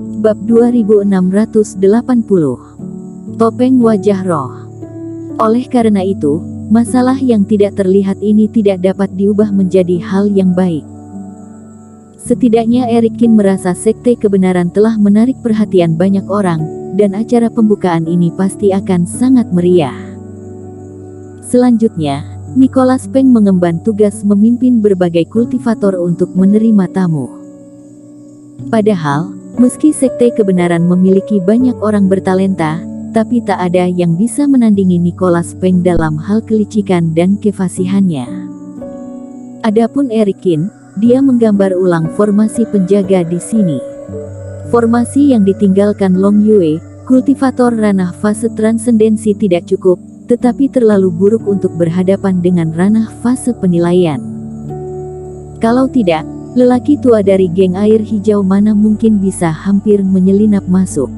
Bab 2680. Topeng Wajah Roh. Oleh karena itu, masalah yang tidak terlihat ini tidak dapat diubah menjadi hal yang baik. Setidaknya Erikin merasa sekte kebenaran telah menarik perhatian banyak orang, dan acara pembukaan ini pasti akan sangat meriah. Selanjutnya, Nicholas Peng mengemban tugas memimpin berbagai kultivator untuk menerima tamu. Padahal, meski sekte kebenaran memiliki banyak orang bertalenta, tapi tak ada yang bisa menandingi Nicholas Peng dalam hal kelicikan dan kefasihannya. Adapun Erikin, dia menggambar ulang formasi penjaga di sini. Formasi yang ditinggalkan Long Yue, kultivator ranah fase transendensi tidak cukup, tetapi terlalu buruk untuk berhadapan dengan ranah fase penilaian. Kalau tidak, lelaki tua dari geng air hijau mana mungkin bisa hampir menyelinap masuk.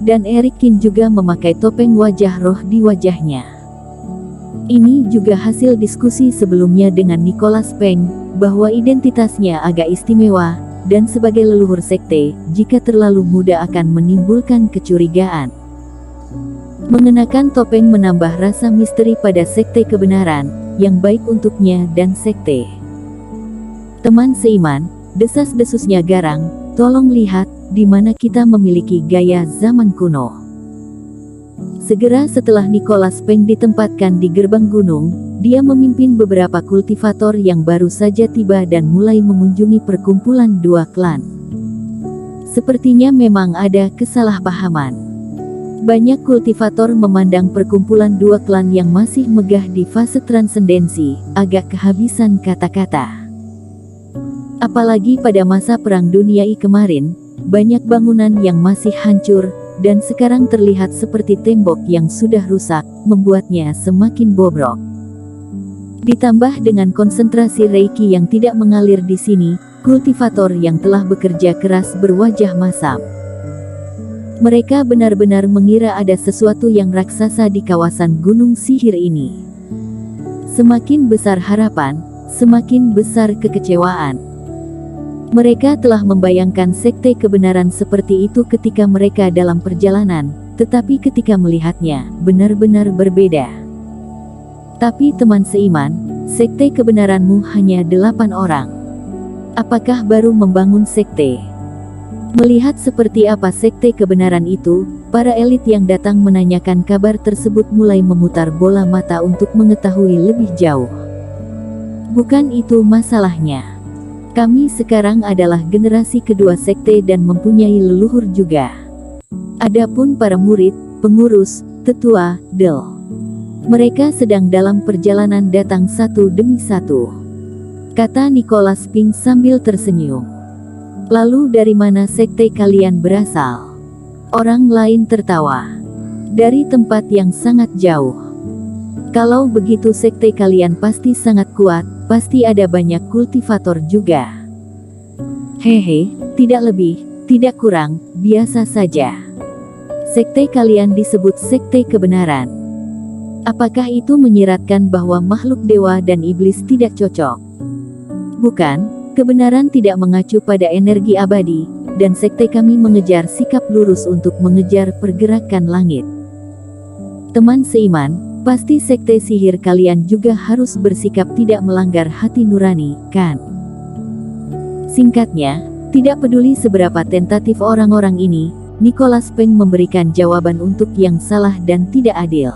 Dan Erikin juga memakai topeng wajah roh di wajahnya. Ini juga hasil diskusi sebelumnya dengan Nicholas Peng, bahwa identitasnya agak istimewa, dan sebagai leluhur sekte, jika terlalu muda akan menimbulkan kecurigaan. Mengenakan topeng menambah rasa misteri pada sekte kebenaran, yang baik untuknya dan sekte. Teman seiman, desas-desusnya garang, tolong lihat, di mana kita memiliki gaya zaman kuno. Segera setelah Nicholas Peng ditempatkan di gerbang gunung, dia memimpin beberapa kultivator yang baru saja tiba dan mulai mengunjungi perkumpulan dua klan. Sepertinya memang ada kesalahpahaman. Banyak kultivator memandang perkumpulan dua klan yang masih megah di fase transendensi, agak kehabisan kata-kata. Apalagi pada masa Perang Dunia I kemarin, banyak bangunan yang masih hancur, dan sekarang terlihat seperti tembok yang sudah rusak, membuatnya semakin bobrok. Ditambah dengan konsentrasi Reiki yang tidak mengalir di sini, kultivator yang telah bekerja keras berwajah masam. Mereka benar-benar mengira ada sesuatu yang raksasa di kawasan gunung sihir ini. Semakin besar harapan, semakin besar kekecewaan. Mereka telah membayangkan sekte kebenaran seperti itu ketika mereka dalam perjalanan, tetapi ketika melihatnya, benar-benar berbeda. Tapi teman seiman, sekte kebenaranmu hanya 8 orang. Apakah baru membangun sekte? Melihat seperti apa sekte kebenaran itu, para elit yang datang menanyakan kabar tersebut mulai memutar bola mata untuk mengetahui lebih jauh. Bukan itu masalahnya. Kami sekarang adalah generasi kedua sekte dan mempunyai leluhur juga. Adapun para murid, pengurus, tetua, del. Mereka sedang dalam perjalanan datang satu demi satu. Kata Nicholas Peng sambil tersenyum. Lalu dari mana sekte kalian berasal? Orang lain tertawa. Dari tempat yang sangat jauh. Kalau begitu sekte kalian pasti sangat kuat, pasti ada banyak kultivator juga. Hehe, tidak lebih, tidak kurang, biasa saja. Sekte kalian disebut sekte kebenaran. Apakah itu menyiratkan bahwa makhluk dewa dan iblis tidak cocok? Bukan, kebenaran tidak mengacu pada energi abadi, dan sekte kami mengejar sikap lurus untuk mengejar pergerakan langit. Teman seiman, pasti sekte sihir kalian juga harus bersikap tidak melanggar hati nurani, kan? Singkatnya, tidak peduli seberapa tentatif orang-orang ini, Nicholas Peng memberikan jawaban untuk yang salah dan tidak adil.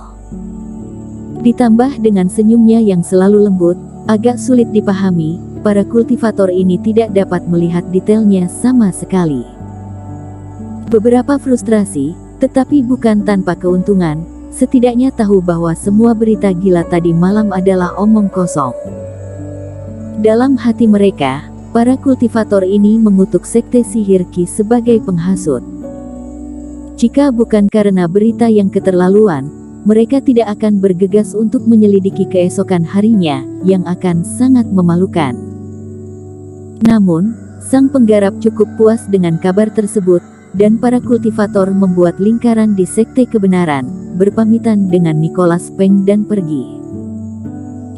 Ditambah dengan senyumnya yang selalu lembut, agak sulit dipahami, para kultivator ini tidak dapat melihat detailnya sama sekali. Beberapa frustrasi, tetapi bukan tanpa keuntungan. Setidaknya tahu bahwa semua berita gila tadi malam adalah omong kosong. Dalam hati mereka, para kultivator ini mengutuk sekte sihir Qi sebagai penghasut. Jika bukan karena berita yang keterlaluan, mereka tidak akan bergegas untuk menyelidiki keesokan harinya, yang akan sangat memalukan. Namun, sang penggarap cukup puas dengan kabar tersebut, dan para kultivator membuat lingkaran di sekte kebenaran, berpamitan dengan Nicholas Peng dan pergi.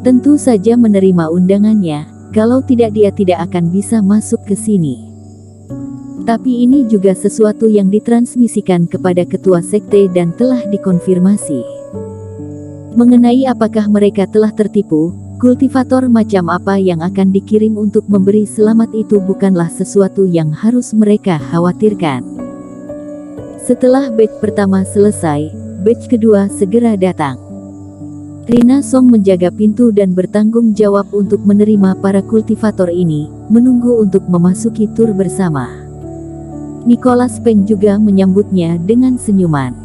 Tentu saja menerima undangannya, kalau tidak dia tidak akan bisa masuk ke sini. Tapi ini juga sesuatu yang ditransmisikan kepada ketua sekte dan telah dikonfirmasi. Mengenai apakah mereka telah tertipu, kultivator macam apa yang akan dikirim untuk memberi selamat itu bukanlah sesuatu yang harus mereka khawatirkan. Setelah batch pertama selesai, batch kedua segera datang. Rina Song menjaga pintu dan bertanggung jawab untuk menerima para kultivator ini, menunggu untuk memasuki tur bersama. Nicholas Peng juga menyambutnya dengan senyuman.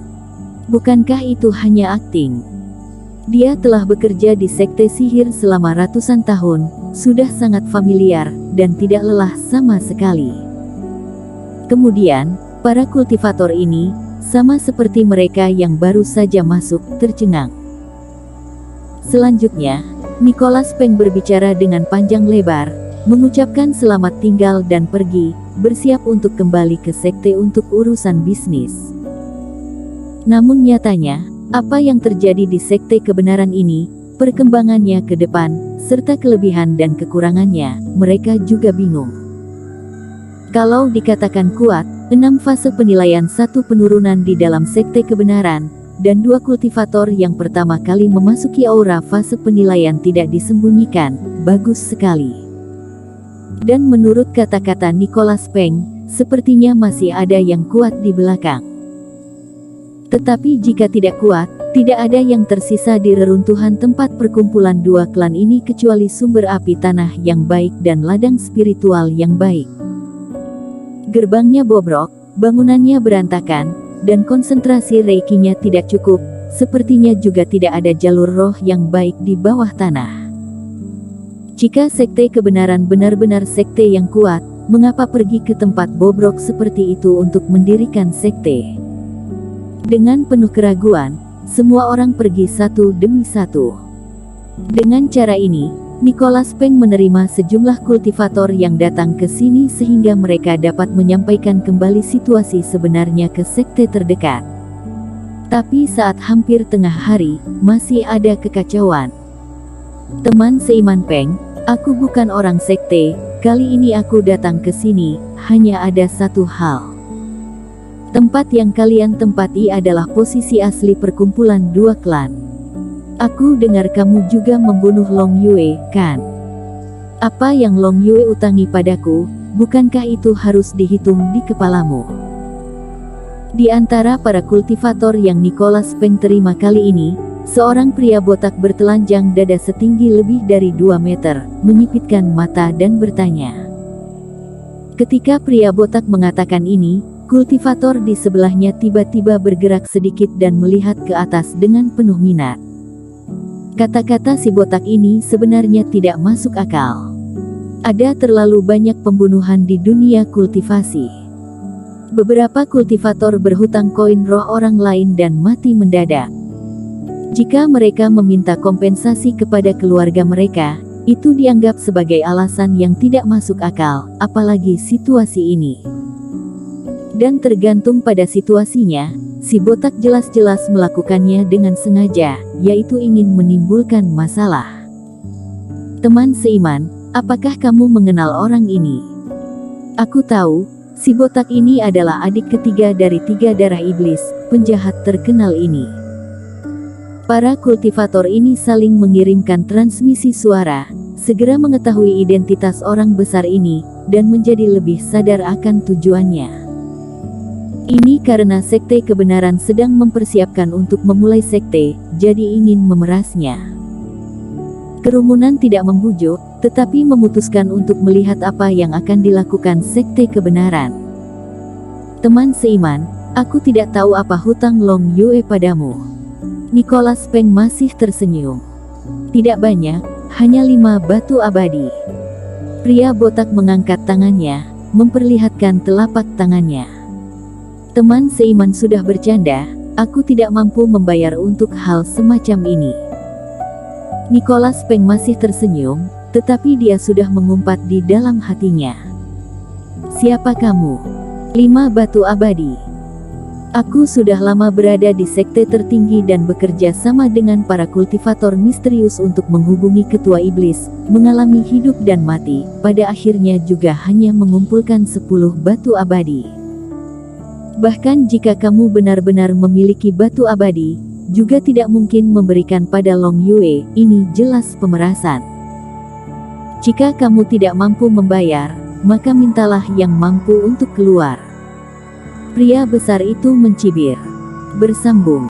Bukankah itu hanya akting? Dia telah bekerja di sekte sihir selama ratusan tahun, sudah sangat familiar, dan tidak lelah sama sekali. Kemudian, para kultivator ini, sama seperti mereka yang baru saja masuk, tercengang. Selanjutnya, Nicholas Peng berbicara dengan panjang lebar, mengucapkan selamat tinggal dan pergi, bersiap untuk kembali ke sekte untuk urusan bisnis. Namun nyatanya, apa yang terjadi di sekte kebenaran ini, perkembangannya ke depan, serta kelebihan dan kekurangannya, mereka juga bingung. Kalau dikatakan kuat, 6 fase penilaian, 1 penurunan di dalam sekte kebenaran, dan 2 kultivator yang pertama kali memasuki aura fase penilaian tidak disembunyikan, bagus sekali. Dan menurut kata-kata Nicholas Peng, sepertinya masih ada yang kuat di belakang. Tetapi jika tidak kuat, tidak ada yang tersisa di reruntuhan tempat perkumpulan 2 klan ini kecuali sumber api tanah yang baik dan ladang spiritual yang baik. Gerbangnya bobrok, bangunannya berantakan, dan konsentrasi reikinya tidak cukup, sepertinya juga tidak ada jalur roh yang baik di bawah tanah. Jika sekte kebenaran benar-benar sekte yang kuat, mengapa pergi ke tempat bobrok seperti itu untuk mendirikan sekte? Dengan penuh keraguan, semua orang pergi satu demi satu. Dengan cara ini, Nicholas Peng menerima sejumlah kultivator yang datang ke sini sehingga mereka dapat menyampaikan kembali situasi sebenarnya ke sekte terdekat. Tapi saat hampir tengah hari, masih ada kekacauan. Teman seiman Peng, aku bukan orang sekte, kali ini aku datang ke sini, hanya ada satu hal. Tempat yang kalian tempati adalah posisi asli perkumpulan 2 klan. Aku dengar kamu juga membunuh Long Yue, kan? Apa yang Long Yue utangi padaku, bukankah itu harus dihitung di kepalamu? Di antara para kultivator yang Nicholas Peng terima kali ini, seorang pria botak bertelanjang dada setinggi lebih dari 2 meter, menyipitkan mata dan bertanya. Ketika pria botak mengatakan ini, kultivator di sebelahnya tiba-tiba bergerak sedikit dan melihat ke atas dengan penuh minat. Kata-kata si botak ini sebenarnya tidak masuk akal. Ada terlalu banyak pembunuhan di dunia kultivasi. Beberapa kultivator berhutang koin roh orang lain dan mati mendadak. Jika mereka meminta kompensasi kepada keluarga mereka, itu dianggap sebagai alasan yang tidak masuk akal, apalagi situasi ini. Dan tergantung pada situasinya, si botak jelas-jelas melakukannya dengan sengaja, yaitu ingin menimbulkan masalah. Teman seiman, apakah kamu mengenal orang ini? Aku tahu, si botak ini adalah adik ketiga dari 3 darah iblis, penjahat terkenal ini. Para kultivator ini saling mengirimkan transmisi suara, segera mengetahui identitas orang besar ini, dan menjadi lebih sadar akan tujuannya. Ini karena sekte kebenaran sedang mempersiapkan untuk memulai sekte, jadi ingin memerasnya. Kerumunan tidak membujuk, tetapi memutuskan untuk melihat apa yang akan dilakukan sekte kebenaran. Teman seiman, aku tidak tahu apa hutang Long Yue padamu. Nicholas Peng masih tersenyum. Tidak banyak, hanya 5 batu abadi. Pria botak mengangkat tangannya, memperlihatkan telapak tangannya. Teman seiman sudah bercanda, aku tidak mampu membayar untuk hal semacam ini. Nicholas Peng masih tersenyum, tetapi dia sudah mengumpat di dalam hatinya. Siapa kamu? 5 batu abadi. Aku sudah lama berada di sekte tertinggi dan bekerja sama dengan para kultivator misterius untuk menghubungi ketua iblis, mengalami hidup dan mati, pada akhirnya juga hanya mengumpulkan 10 batu abadi. Bahkan jika kamu benar-benar memiliki batu abadi, juga tidak mungkin memberikan pada Long Yue, ini jelas pemerasan. Jika kamu tidak mampu membayar, maka mintalah yang mampu untuk keluar. Pria besar itu mencibir. Bersambung.